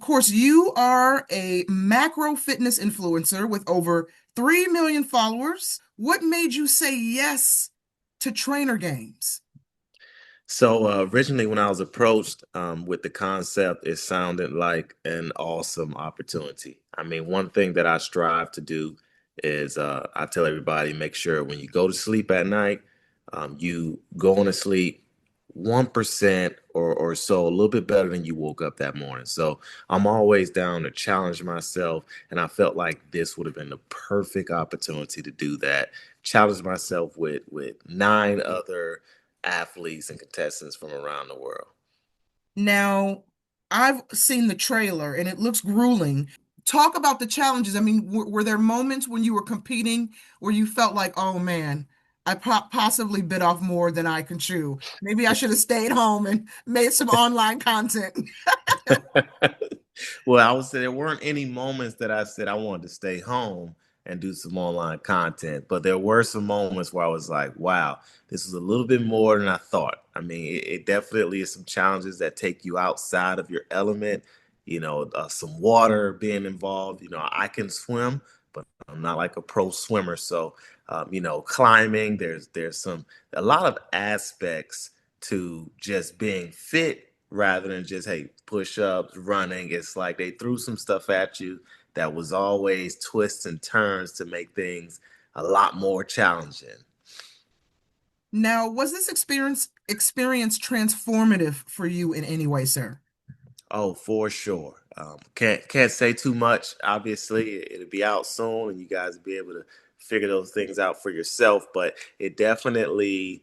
course, you are a macro fitness influencer with over 3 million followers. What made you say yes to Trainer Games? So originally, when I was approached with the concept, it sounded like an awesome opportunity. I mean, one thing that I strive to do is I tell everybody make sure when you go to sleep at night, you go on to sleep 1% or so, a little bit better than you woke up that morning. So I'm always down to challenge myself, and I felt like this would have been the perfect opportunity to do that. Challenge myself with nine other athletes and contestants from around the world. Now, I've seen the trailer and it looks grueling. Talk about the challenges. I mean, were there moments when you were competing where you felt like, oh man, I possibly bit off more than I can chew? Maybe I should have stayed home and made some online content. Well, I would say there weren't any moments that I said I wanted to stay home and do some online content, but there were some moments where I was like, wow, this is a little bit more than I thought. I mean, it definitely is some challenges that take you outside of your element, some water being involved. I can swim, but I'm not like a pro swimmer. So, climbing, there's a lot of aspects to just being fit rather than just hey push-ups running. It's like they threw some stuff at you that was always twists and turns to make things a lot more challenging. Now, was this experience transformative for you in any way, sir? Oh, for sure. Can't say too much. Obviously, it'll be out soon, and you guys will be able to figure those things out for yourself. But it definitely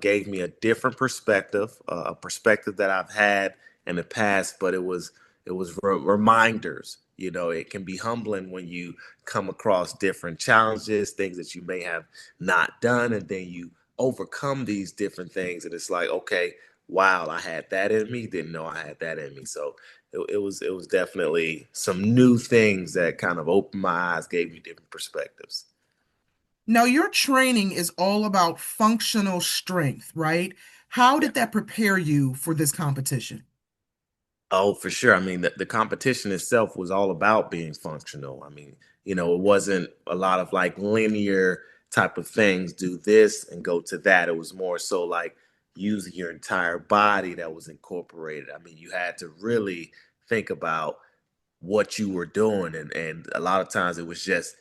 gave me a different perspective, a perspective that I've had in the past. But it was reminders. It can be humbling when you come across different challenges, things that you may have not done, and then you overcome these different things, and it's like, okay, wow, I had that in me. Didn't know I had that in me. So it was definitely some new things that kind of opened my eyes, gave me different perspectives. Now, your training is all about functional strength, right? How Yeah. did that prepare you for this competition? Oh, for sure. I mean, the competition itself was all about being functional. I mean, it wasn't a lot of like linear type of things, do this and go to that. It was more so like using your entire body that was incorporated. I mean, you had to really think about what you were doing, and a lot of times it was just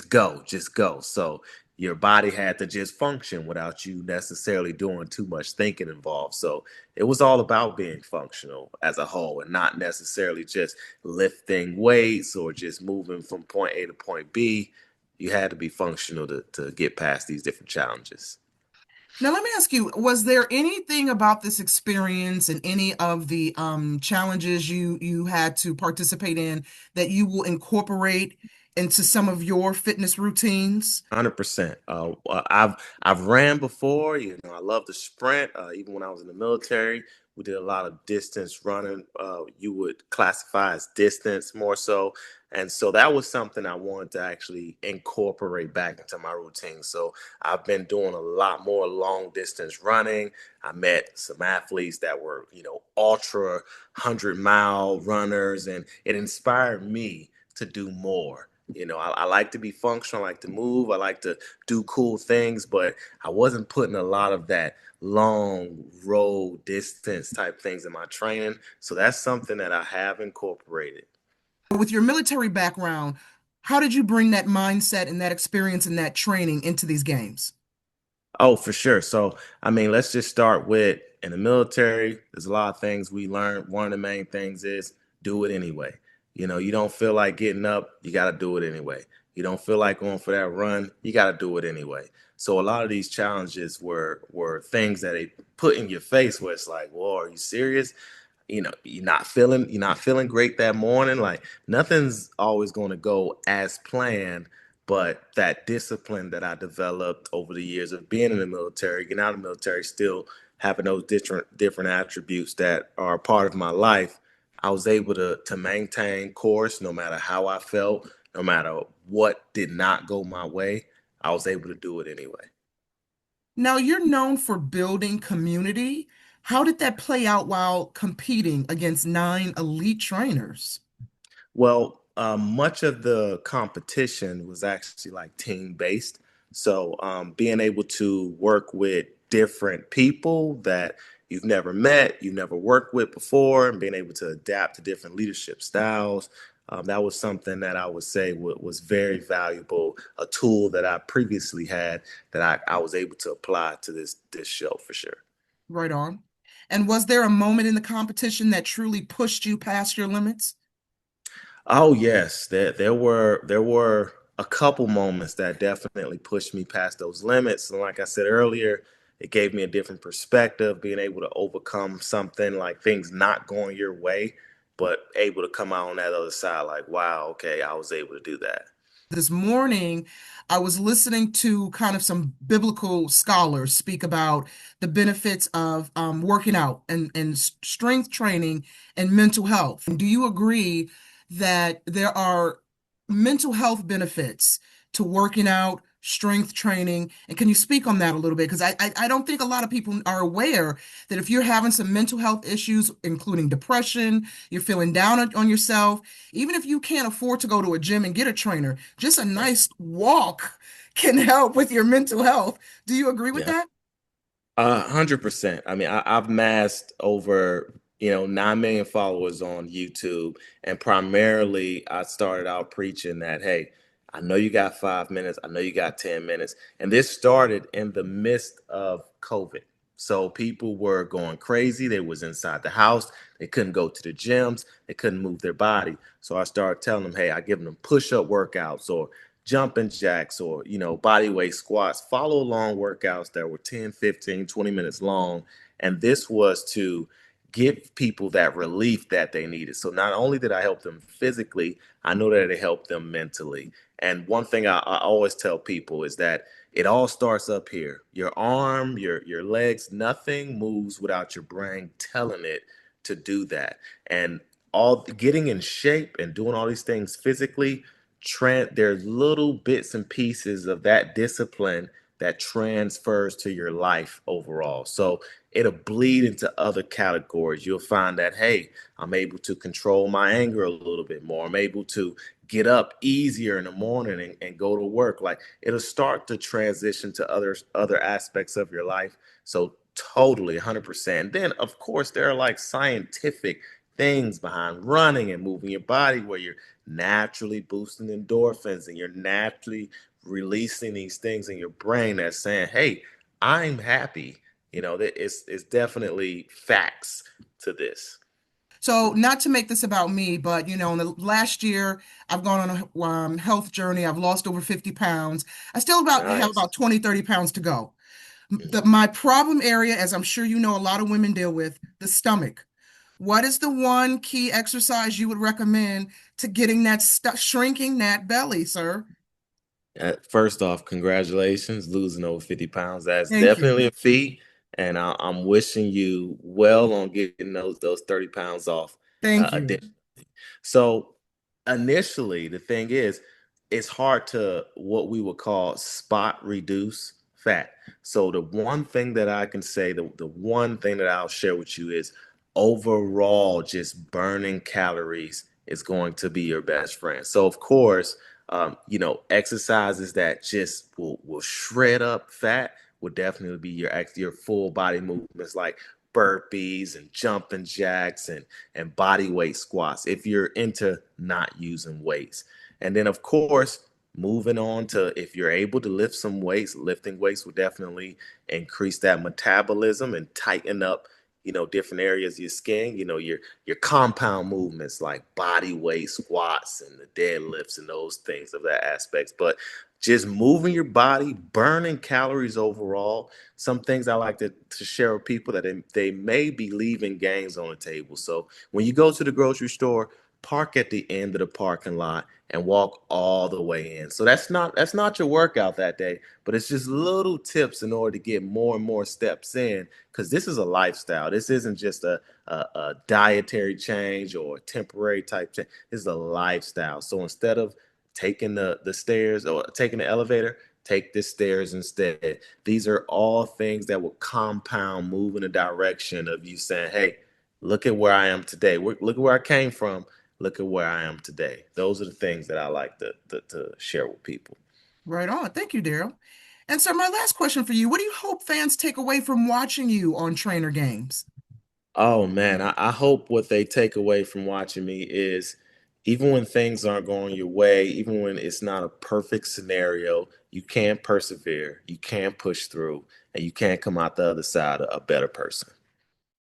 go. So your body had to just function without you necessarily doing too much thinking involved. So it was all about being functional as a whole and not necessarily just lifting weights or just moving from point A to point B. You had to be functional to get past these different challenges. Now, let me ask you, was there anything about this experience and any of the challenges you had to participate in that you will incorporate into some of your fitness routines? 100%. I've ran before. I love to sprint. Even when I was in the military, we did a lot of distance running. You would classify as distance more so, and so that was something I wanted to actually incorporate back into my routine. So I've been doing a lot more long distance running. I met some athletes that were, ultra 100-mile runners, and it inspired me to do more. I like to be functional, I like to move, I like to do cool things, but I wasn't putting a lot of that long road distance type things in my training. So that's something that I have incorporated. With your military background, how did you bring that mindset and that experience and that training into these games? Oh, for sure. So, I mean, let's just start with in the military, there's a lot of things we learned. One of the main things is do it anyway. You don't feel like getting up, you got to do it anyway. You don't feel like going for that run, you got to do it anyway. So a lot of these challenges were things that they put in your face where it's like, "Whoa, are you serious?" You're not feeling great that morning. Like nothing's always going to go as planned, but that discipline that I developed over the years of being in the military, getting out of the military, still having those different attributes that are a part of my life, I was able to maintain course no matter how I felt, no matter what did not go my way. I was able to do it anyway. Now, you're known for building community. How did that play out while competing against nine elite trainers? Well, much of the competition was actually like team based. So being able to work with different people that you've never met, you've never worked with before, and being able to adapt to different leadership styles. That was something that I would say was very valuable, a tool that I previously had that I was able to apply to this show for sure. Right on. And was there a moment in the competition that truly pushed you past your limits? Oh yes, there were a couple moments that definitely pushed me past those limits. And like I said earlier, it gave me a different perspective, being able to overcome something like things not going your way, but able to come out on that other side like, wow, okay, I was able to do that. This morning, I was listening to kind of some biblical scholars speak about the benefits of working out and strength training and mental health. And do you agree that there are mental health benefits to working out, strength training? And can you speak on that a little bit? Because I don't think a lot of people are aware that if you're having some mental health issues, including depression, you're feeling down on yourself, even if you can't afford to go to a gym and get a trainer, just a Right. nice walk can help with your mental health. Do you agree with Yeah. that? 100%. I mean, I've massed over 9 million followers on YouTube, and primarily I started out preaching that, hey, I know you got 5 minutes, I know you got 10 minutes, and this started in the midst of COVID. So people were going crazy. They was inside the house. They couldn't go to the gyms. They couldn't move their body. So I started telling them, hey, I give them push-up workouts or jumping jacks or body weight squats, follow along workouts that were 10, 15, 20 minutes long. And this was to give people that relief that they needed. So not only did I help them physically, I know that it helped them mentally. And one thing I always tell people is that it all starts up here. Your arm, your legs, nothing moves without your brain telling it to do that. And all getting in shape and doing all these things physically, there's little bits and pieces of that discipline that transfers to your life overall. So it'll bleed into other categories. You'll find that, hey, I'm able to control my anger a little bit more. I'm able to get up easier in the morning and go to work. Like it'll start to transition to other aspects of your life. So totally 100%. Then of course there are like scientific things behind running and moving your body where you're naturally boosting endorphins and you're naturally releasing these things in your brain that's saying, hey, I'm happy. That it's definitely facts to this. So, not to make this about me, but in the last year, I've gone on a health journey. I've lost over 50 pounds. I still have Nice. about 20, 30 pounds to go. Mhm. My problem area, as I'm sure you know, a lot of women deal with the stomach. What is the one key exercise you would recommend to getting that stuff, shrinking that belly, sir? First off, congratulations, losing over 50 pounds. That's Thank you. definitely a feat. And I'm wishing you well on getting those 30 pounds off. Thank you. Additionally. So initially, the thing is, it's hard to what we would call spot reduce fat. So the one thing that I can say, the one thing that I'll share with you is overall, just burning calories is going to be your best friend. So of course, exercises that just will shred up fat will definitely be your full body movements like burpees and jumping jacks and body weight squats if you're into not using weights. And then of course, moving on to if you're able to lift some weights, lifting weights will definitely increase that metabolism and tighten up different areas of your skin, your compound movements like body weight squats and the deadlifts and those things of that aspects. But just moving your body, burning calories overall. Some things I like to share with people that they may be leaving gains on the table. So when you go to the grocery store, park at the end of the parking lot and walk all the way in. So that's not your workout that day, but it's just little tips in order to get more and more steps in because this is a lifestyle. This isn't just a dietary change or a temporary type change. This is a lifestyle. So instead of taking the stairs or taking the elevator, take the stairs instead. These are all things that will compound, move in the direction of you saying, hey, look at where I am today. Look at where I came from. look at where I am today. Those are the things that I like to share with people. Right on. Thank you, Daryl. And so, my last question for you, what do you hope fans take away from watching you on Trainer Games? Oh man, I hope what they take away from watching me is even when things aren't going your way, even when it's not a perfect scenario, you can persevere, you can push through, and you can come out the other side a better person.